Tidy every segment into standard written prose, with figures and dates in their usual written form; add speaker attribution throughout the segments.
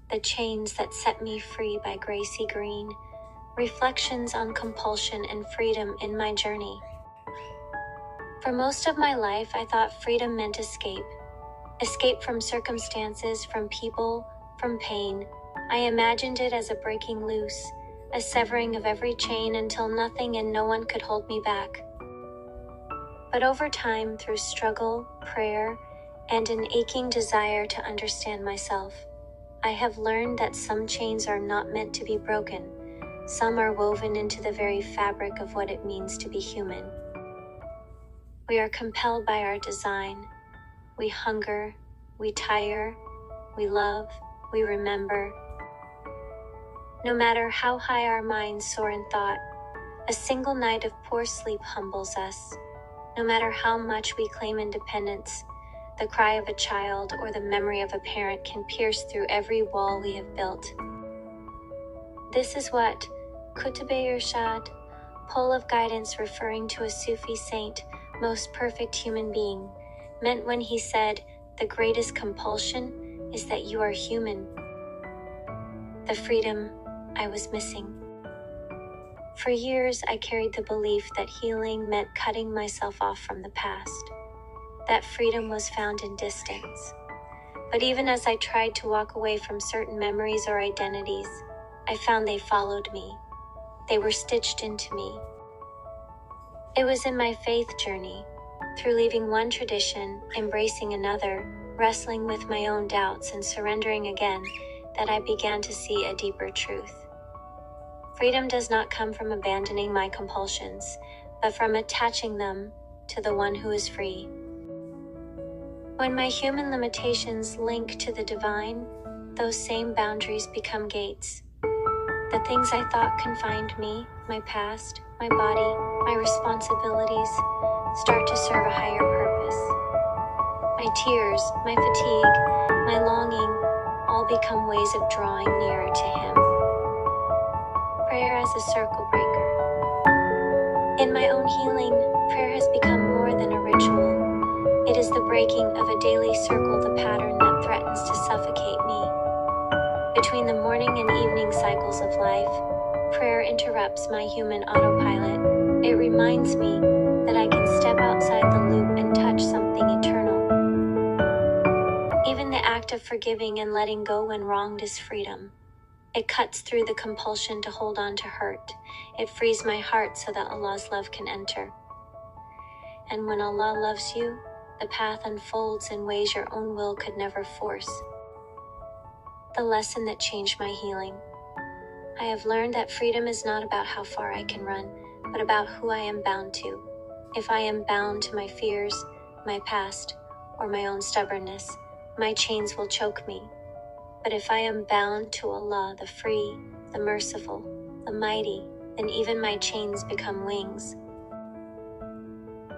Speaker 1: The Chains That Set Me Free by GraycieGreen. Reflections on compulsion and freedom in my journey. For most of my life, I thought freedom meant escape. Escape from circumstances, from people, from pain. I imagined it as a breaking loose, a severing of every chain until nothing and no one could hold me back. But over time, through struggle, prayer, and an aching desire to understand myself, I have learned that some chains are not meant to be broken. Some are woven into the very fabric of what it means to be human. We are compelled by our design. We hunger, we tire, we love, we remember. No matter how high our minds soar in thought, a single night of poor sleep humbles us. No matter how much we claim independence, the cry of a child or the memory of a parent can pierce through every wall we have built. This is what Kutub-e-Irshad, pole of guidance referring to a Sufi saint, most perfect human being, meant when he said, "The greatest compulsion is that you are human." The freedom I was missing. For years, I carried the belief that healing meant cutting myself off from the past, that freedom was found in distance. But even as I tried to walk away from certain memories or identities, I found they followed me. They were stitched into me. It was in my faith journey, through leaving one tradition, embracing another, wrestling with my own doubts and surrendering again, that I began to see a deeper truth. Freedom does not come from abandoning my compulsions, but from attaching them to the one who is free. When my human limitations link to the divine, those same boundaries become gates. The things I thought confined me, my past, my body, my responsibilities, start to serve a higher purpose. My tears, my fatigue, my longing, all become ways of drawing nearer to Him. Prayer as a circle breaker. In my own healing, prayer has become more than a ritual. It is the breaking of a daily circle, the pattern that threatens to suffocate me. Between the morning and evening cycles of life, prayer interrupts my human autopilot. It reminds me that I can step outside the loop and touch something eternal. Even the act of forgiving and letting go when wronged is freedom. It cuts through the compulsion to hold on to hurt. It frees my heart so that Allah's love can enter. And when Allah loves you, the path unfolds in ways your own will could never force. The lesson that changed my healing. I have learned that freedom is not about how far I can run, but about who I am bound to. If I am bound to my fears, my past, or my own stubbornness, my chains will choke me. But if I am bound to Allah, the free, the merciful, the mighty, then even my chains become wings.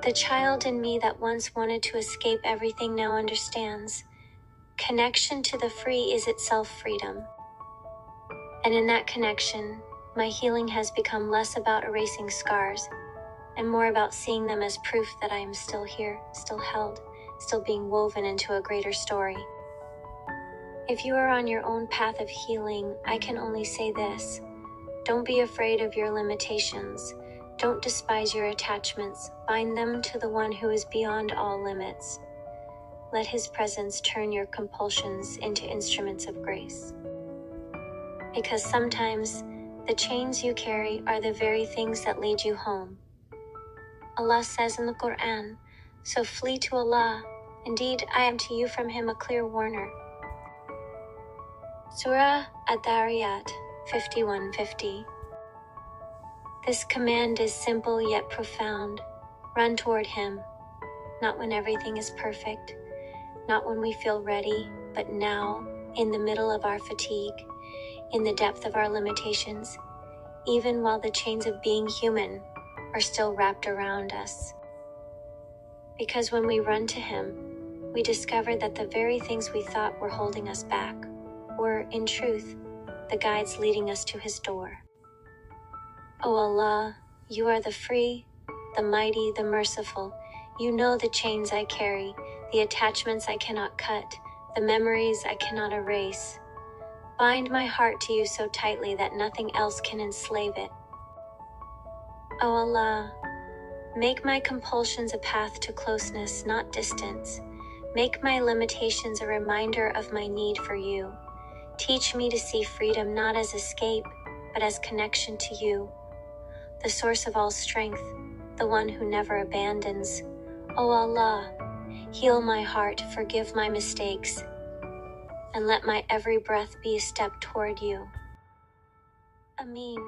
Speaker 1: The child in me that once wanted to escape everything now understands. Connection to the free is itself freedom. And in that connection, my healing has become less about erasing scars and more about seeing them as proof that I am still here, still held, still being woven into a greater story. If you are on your own path of healing, I can only say this. Don't be afraid of your limitations. Don't despise your attachments. Bind them to the one who is beyond all limits. Let His presence turn your compulsions into instruments of grace. Because sometimes the chains you carry are the very things that lead you home. Allah says in the Quran, "So flee to Allah. Indeed, I am to you from Him a clear warner." Surah Ad-Dariyat 51:50. This command is simple yet profound. Run toward Him, not when everything is perfect, not when we feel ready, but now, in the middle of our fatigue, in the depth of our limitations, even while the chains of being human are still wrapped around us. Because when we run to Him, we discover that the very things we thought were holding us back were, in truth, the guides leading us to His door. O Allah, You are the free, the mighty, the merciful. You know the chains I carry, the attachments I cannot cut, the memories I cannot erase. Bind my heart to you so tightly that nothing else can enslave it. O Allah, make my compulsions a path to closeness, not distance. Make my limitations a reminder of my need for you. Teach me to see freedom not as escape, but as connection to you, the source of all strength, the one who never abandons. O Allah, heal my heart, forgive my mistakes, and let my every breath be a step toward you. Ameen.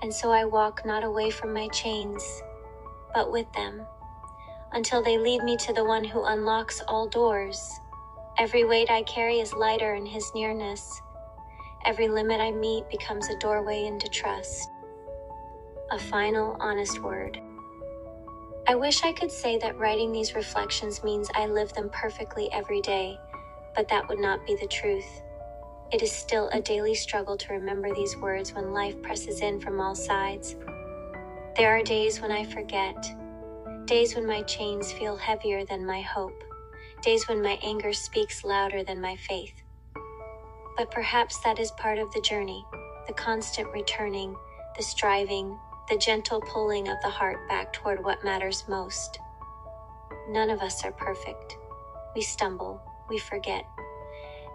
Speaker 1: And so I walk not away from my chains, but with them, until they lead me to the one who unlocks all doors. Every weight I carry is lighter in his nearness. Every limit I meet becomes a doorway into trust. A final, honest word. I wish I could say that writing these reflections means I live them perfectly every day, but that would not be the truth. It is still a daily struggle to remember these words when life presses in from all sides. There are days when I forget, days when my chains feel heavier than my hope, days when my anger speaks louder than my faith. But perhaps that is part of the journey, the constant returning, the striving, the gentle pulling of the heart back toward what matters most. None of us are perfect. We stumble, we forget,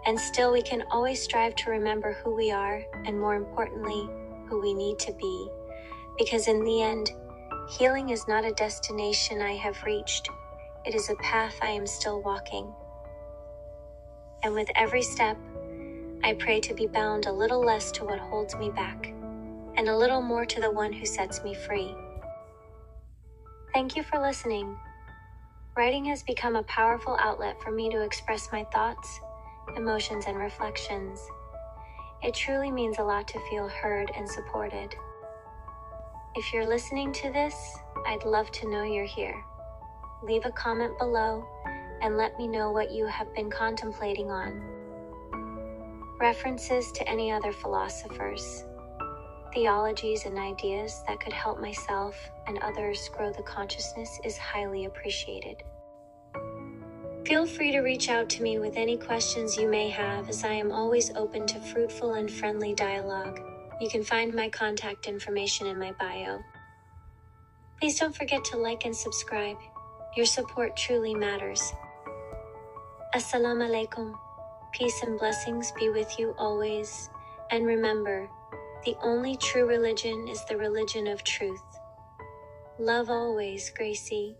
Speaker 1: and still we can always strive to remember who we are, and more importantly, who we need to be. Because in the end, healing is not a destination I have reached. It is a path I am still walking. And with every step, I pray to be bound a little less to what holds me back, and a little more to the one who sets me free. Thank you for listening. Writing has become a powerful outlet for me to express my thoughts, emotions, and reflections. It truly means a lot to feel heard and supported. If you're listening to this, I'd love to know you're here. Leave a comment below and let me know what you have been contemplating on. References to any other philosophers, theologies, and ideas that could help myself and others grow the consciousness is highly appreciated. Feel free to reach out to me with any questions you may have, as I am always open to fruitful and friendly dialogue. You can find my contact information in my bio. Please don't forget to like and subscribe. Your support truly matters. Assalamu alaikum. Peace and blessings be with you always. And remember, the only true religion is the religion of truth. Love always, Gracie.